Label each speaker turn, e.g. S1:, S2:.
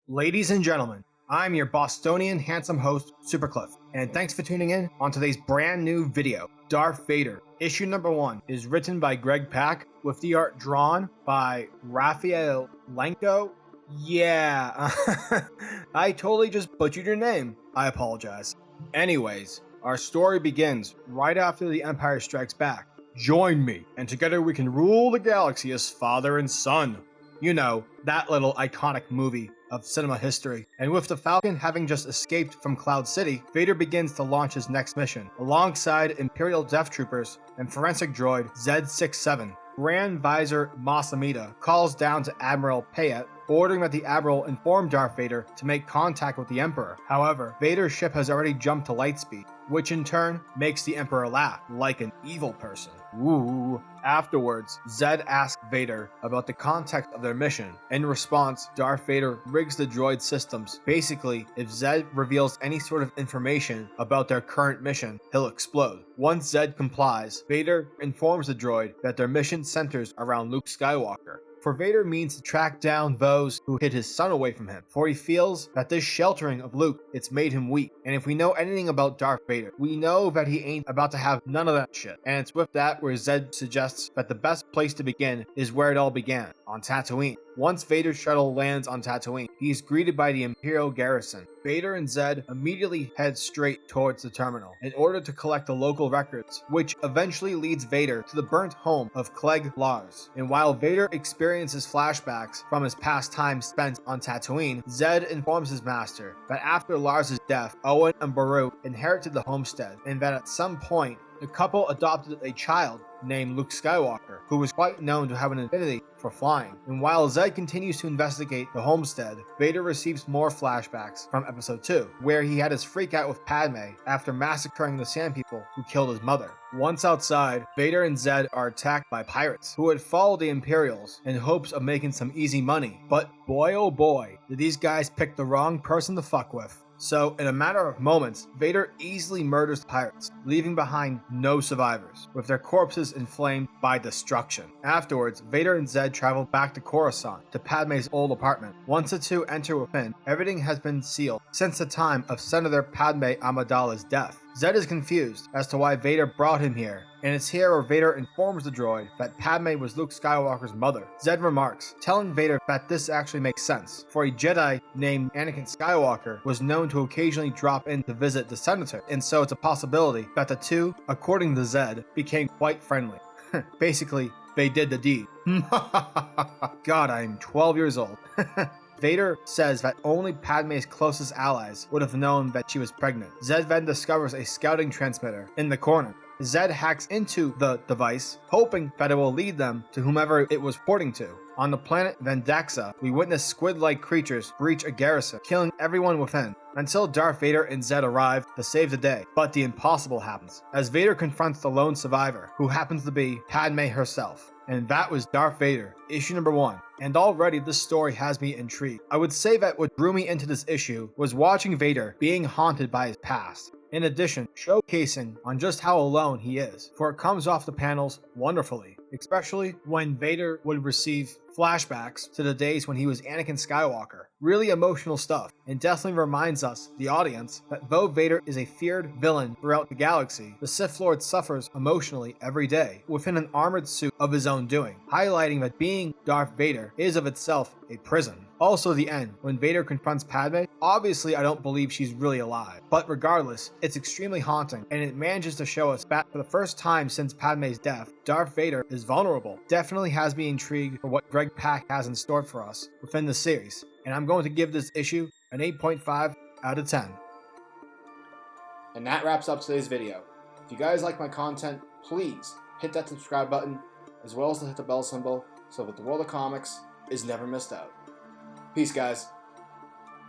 S1: Ladies and gentlemen, I'm your Bostonian handsome host, Supercliff, and thanks for tuning in on today's brand new video. Darth Vader, issue number 1, is written by Greg Pak, with the art drawn by Raphael Lenko. Yeah, I totally just butchered your name. I apologize. Anyways, our story begins right after the Empire Strikes Back. Join me, and together we can rule the galaxy as father and son. You know, that little iconic movie of cinema history. And with the Falcon having just escaped from Cloud City, Vader begins to launch his next mission, alongside Imperial Death Troopers and forensic droid Z-67. Grand Visor Mas Amidala calls down to Admiral Payet, ordering that the Admiral inform Darth Vader to make contact with the Emperor. However, Vader's ship has already jumped to lightspeed, which in turn makes the Emperor laugh like an evil person. Woo. Afterwards, Zed asks Vader about the context of their mission. In response, Darth Vader rigs the droid systems. Basically, if Zed reveals any sort of information about their current mission, he'll explode. Once Zed complies, Vader informs the droid that their mission centers around Luke Skywalker. For Vader means to track down those who hid his son away from him, for he feels that this sheltering of Luke, it's made him weak. And if we know anything about Darth Vader, we know that he ain't about to have none of that shit. And it's with that where Zed suggests that the best place to begin is where it all began, on Tatooine. Once Vader's shuttle lands on Tatooine, he is greeted by the Imperial garrison. Vader and Zed immediately head straight towards the terminal in order to collect the local records, which eventually leads Vader to the burnt home of Clegg Lars. And while Vader experiences flashbacks from his past time spent on Tatooine, Zed informs his master that after Lars' death, Owen and Beru inherited the homestead, and that at some point, the couple adopted a child named Luke Skywalker, who was quite known to have an affinity for flying. And while Zed continues to investigate the homestead, Vader receives more flashbacks from episode 2, where he had his freakout with Padme after massacring the Sand People who killed his mother. Once outside, Vader and Zed are attacked by pirates who had followed the Imperials in hopes of making some easy money. But boy oh boy, did these guys pick the wrong person to fuck with. So, in a matter of moments, Vader easily murders the pirates, leaving behind no survivors, with their corpses inflamed by destruction. Afterwards, Vader and Zed travel back to Coruscant, to Padme's old apartment. Once the two enter within, everything has been sealed since the time of Senator Padme Amidala's death. Zed is confused as to why Vader brought him here, and it's here where Vader informs the droid that Padme was Luke Skywalker's mother. Zed remarks, telling Vader that this actually makes sense, for a Jedi named Anakin Skywalker was known to occasionally drop in to visit the Senator, and so it's a possibility that the two, according to Zed, became quite friendly. Basically, they did the deed. God, I'm 12 years old. Vader says that only Padme's closest allies would have known that she was pregnant. Zed then discovers a scouting transmitter in the corner. Zed hacks into the device, hoping that it will lead them to whomever it was porting to. On the planet Vendaxa, we witness squid-like creatures breach a garrison, killing everyone within, until Darth Vader and Zed arrive to save the day. But the impossible happens, as Vader confronts the lone survivor, who happens to be Padme herself. And that was Darth Vader, issue number 1. And already this story has me intrigued. I would say that what drew me into this issue was watching Vader being haunted by his past. In addition, showcasing on just how alone he is, for it comes off the panels wonderfully, especially when Vader would receive flashbacks to the days when he was Anakin Skywalker. Really emotional stuff, and definitely reminds us, the audience, that though Vader is a feared villain throughout the galaxy, the Sith Lord suffers emotionally every day within an armored suit of his own doing, highlighting that being Darth Vader is of itself a prison. Also the end, when Vader confronts Padme, obviously I don't believe she's really alive, but regardless, it's extremely haunting, and it manages to show us that for the first time since Padme's death, Darth Vader is vulnerable. Definitely has me intrigued for what Greg Pak has in store for us within the series, and I'm going to give this issue an 8.5 out of 10.
S2: And that wraps up today's video. If you guys like my content, please hit that subscribe button, as well as hit the bell symbol, so that the world of comics is never missed out. Peace, guys.